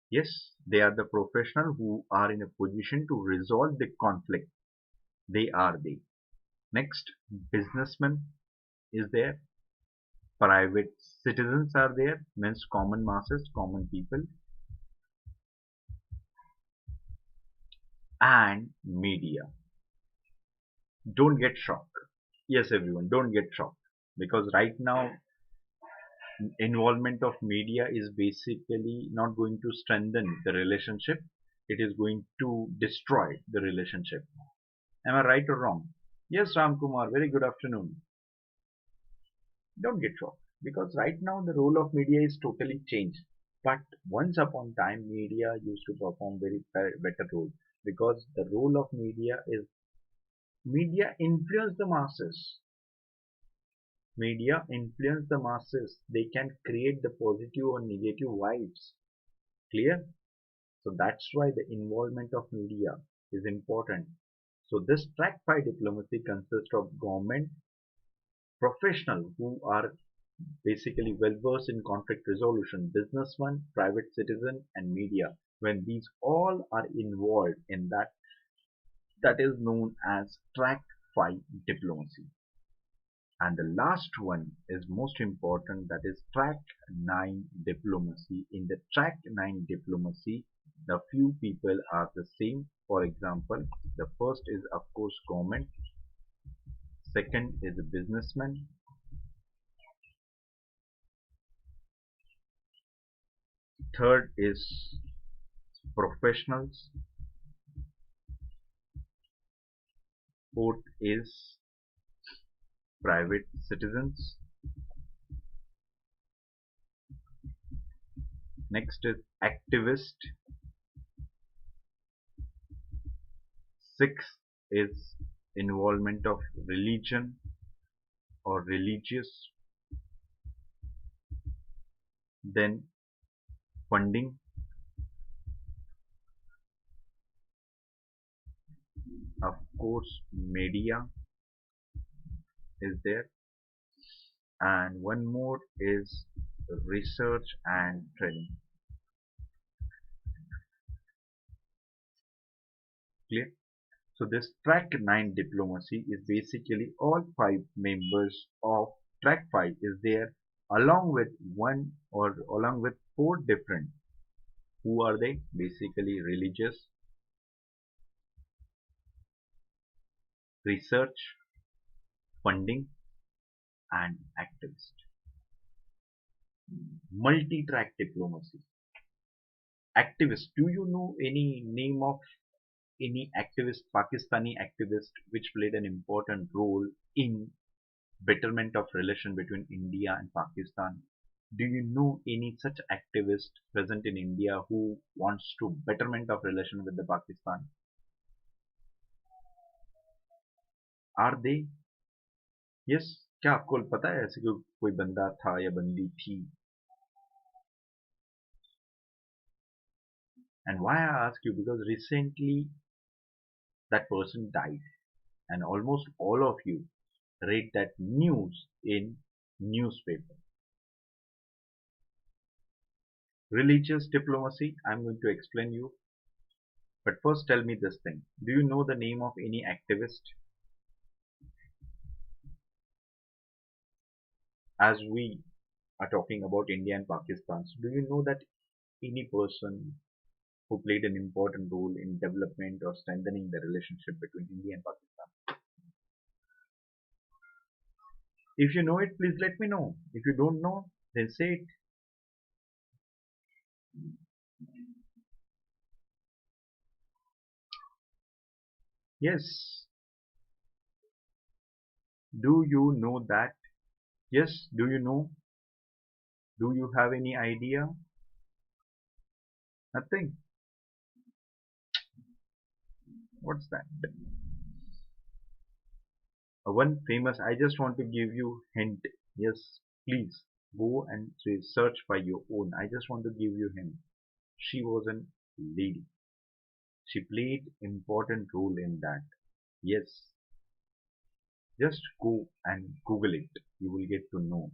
Yes, they are the professional who are in a position to resolve the conflict. They are they. Next, businessman is there. Private citizens are there, means common masses, common people, and media. Don't get shocked. Yes, everyone, don't get shocked because right now involvement of media is basically not going to strengthen the relationship. It is going to destroy the relationship. Am I right or wrong? Yes, Ram Kumar, very good afternoon. Don't get shocked because right now the role of media is totally changed. But once upon time, media used to perform very better role because the role of media is media influence the masses. Media influence the masses. They can create the positive or negative vibes. Clear? So that's why the involvement of media is important. So this track 5 diplomacy consists of government professionals who are basically well versed in conflict resolution, businessmen, private citizen, and media. When these all are involved in that, that is known as track 5 diplomacy. And the last one is most important, that is track 9 diplomacy. In the track 9 diplomacy, the few people are the same. For example, the first is of course government, second is a businessman, third is professionals, fourth is private citizens, next is activist, sixth is involvement of religion or religious, then funding, of course media is there, and one more is research and training. Clear? So this track 9 diplomacy is basically all 5 members of track 5 is there along with one or along with 4 different. Who are they? Basically religious, research, funding, and activist. Multi-track diplomacy. Activist. Do you know any name of any activist, Pakistani activist, which played an important role in betterment of relation between India and Pakistan? Do you know any such activist present in India who wants to betterment of relation with the Pakistan? Are they? Yes. क्या आपको पता है ऐसे कोई बंदा था या बंदी थी? And why I ask you, because recently that person died, and almost all of you read that news in newspaper. Religious diplomacy, I'm going to explain you. But first tell me this thing. Do you know the name of any activist? As we are talking about India and Pakistan, so do you know that any person who played an important role in development or strengthening the relationship between India and Pakistan? If you know it, please let me know. If you don't know, then say it. Yes. Do you know that? Yes. Do you know? Do you have any idea? Nothing. What's that? One famous, I just want to give you hint. Yes, please go and search by your own. I just want to give you hint. She was a lady. She played important role in that. Yes, just go and Google it. You will get to know.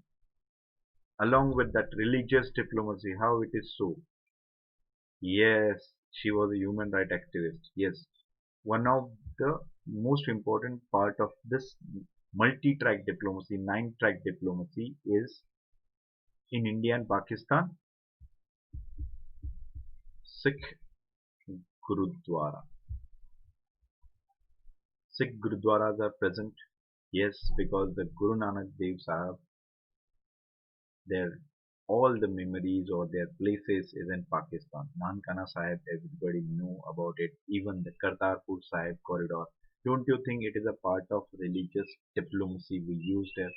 Along with that religious diplomacy, how it is so. Yes, she was a human rights activist. Yes, one of the most important part of this multi-track diplomacy, nine-track diplomacy is in India and Pakistan, Sikh Gurudwara. Sikh Gurudwaras are present. Yes, because the Guru Nanak Dev Sahib, their all the memories or their places is in Pakistan. Nankana Sahib, everybody know about it. Even the Kartarpur Sahib corridor. Don't you think it is a part of religious diplomacy we use there?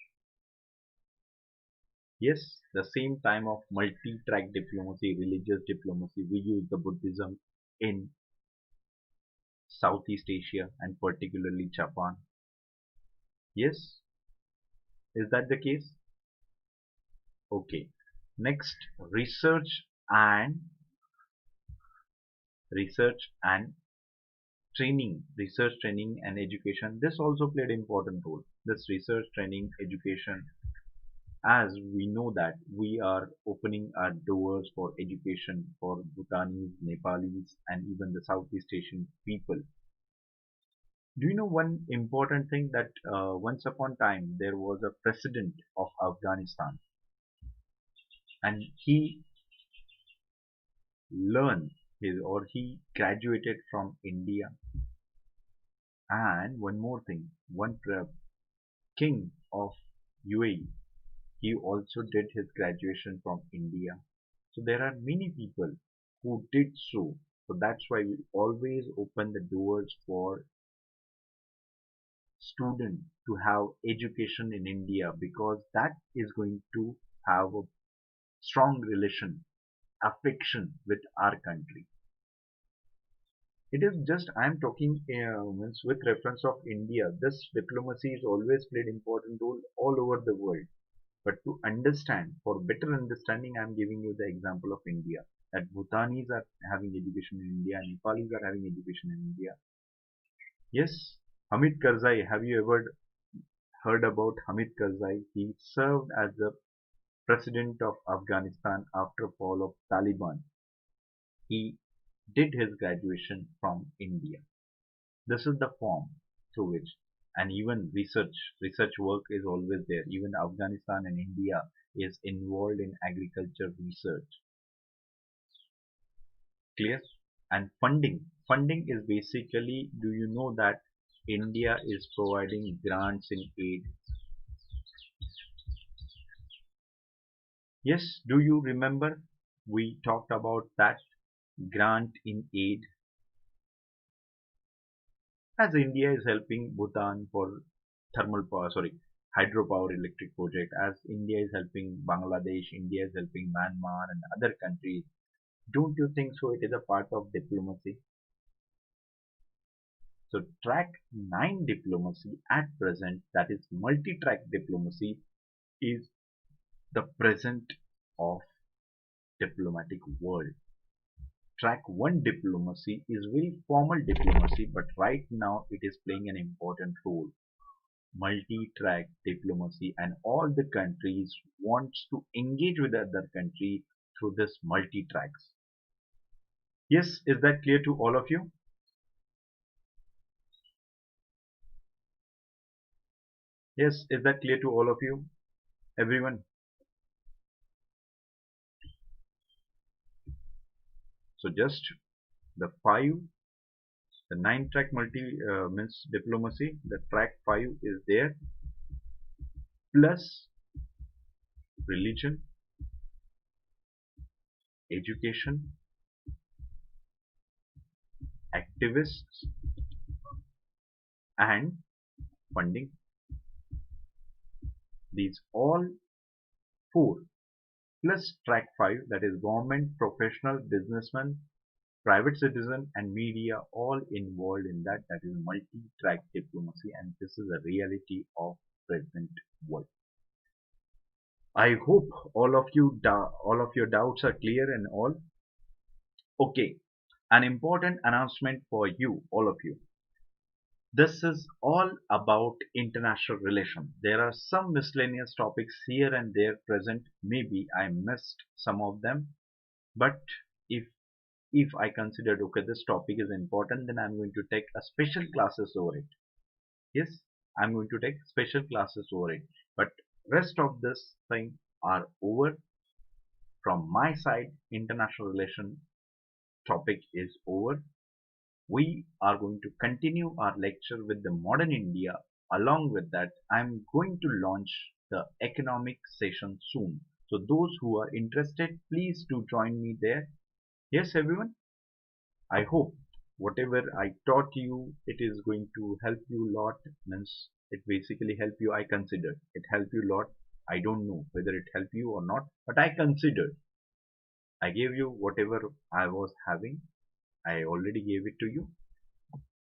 Yes, the same time of multi-track diplomacy, religious diplomacy, we use the Buddhism in Southeast Asia and particularly Japan. Yes, is that the case? Okay. Next, and research and research training and education. This also played important role. This research training education, as we know that we are opening our doors for education for Bhutanese, Nepalis, and even the Southeast Asian people. Do you know one important thing that once upon a time there was a president of Afghanistan, and he learned he graduated from India. And one more thing, one king of UAE, he also did his graduation from India. So there are many people who did so. So that's why we always open the doors for students to have education in India, because that is going to have a strong relation, affection with our country. It is just I am talking means with reference of India. This diplomacy is always played important role all over the world. But to understand, for better understanding, I am giving you the example of India. That Bhutanese are having education in India, Nepalis are having education in India. Yes, Hamid Karzai. Have you ever heard about Hamid Karzai? He served as the president of Afghanistan after fall of Taliban. He did his graduation from India. This is the form through which, and even research work is always there. Even Afghanistan and India is involved in agriculture research. Clear? And funding is basically, do you know that India is providing grants in aid? Yes, do you remember we talked about that grant in aid? as India is helping Bhutan for thermal power, sorry, hydropower electric project, as India is helping Bangladesh, India is helping Myanmar and other countries. Don't you think so? It is a part of diplomacy. So track 9 diplomacy at present, that is multi-track diplomacy, is the present of diplomatic world. Track 1 diplomacy is very formal diplomacy, but right now it is playing an important role. Multi-track diplomacy, and all the countries wants to engage with the other country through this multi-tracks. Yes, is that clear to all of you? Yes, is that clear to all of you? Everyone? So just the five, the 9 track multi means diplomacy. The track 5 is there, plus religion, education, activists, and funding. These all four, plus track 5, that is government, professional, businessman, private citizen, and media, all involved in that. That is multi-track diplomacy, and this is a reality of present world. I hope all of your doubts are clear and all. Okay, an important announcement for you, all of you. This is all about international relations. There are some miscellaneous topics here and there present. Maybe I missed some of them, but if I considered, okay, this topic is important, then I'm going to take a special classes over it. Yes, I'm going to take special classes over it. But rest of this thing are over. From my side, international relation topic is over. We are going to continue our lecture with the modern India. Along with that, I'm going to launch the economic session soon. So those who are interested, please do join me there. Yes, everyone. I hope whatever I taught you, it is going to help you a lot. Means it basically help you. I consider it help you a lot. I don't know whether it helped you or not, but I considered. I gave you whatever I was having. I already gave it to you.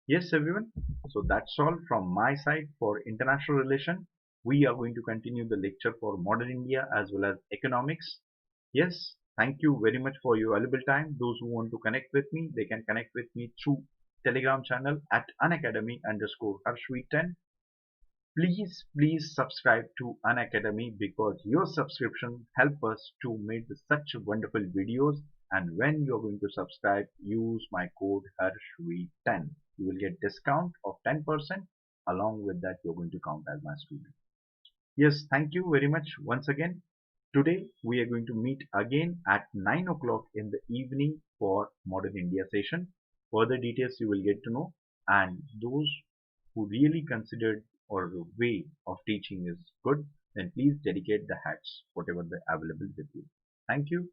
Yes, everyone. So that's all from my side for international relation. We are going to continue the lecture for modern India as well as economics. Yes, thank you very much for your valuable time. Those who want to connect with me, they can connect with me through Telegram channel at Unacademy underscore Harshvardhan. Please subscribe to Unacademy, because your subscription help us to make such wonderful videos. And when you're going to subscribe, use my code Harshvardhan. You will get discount of 10%. Along with that, you're going to count as my student. Yes, thank you very much once again. Today we are going to meet again at 9 o'clock in the evening for Modern India session. Further details you will get to know, and those who really considered or the way of teaching is good, then please dedicate the hats, whatever the available with you. Thank you.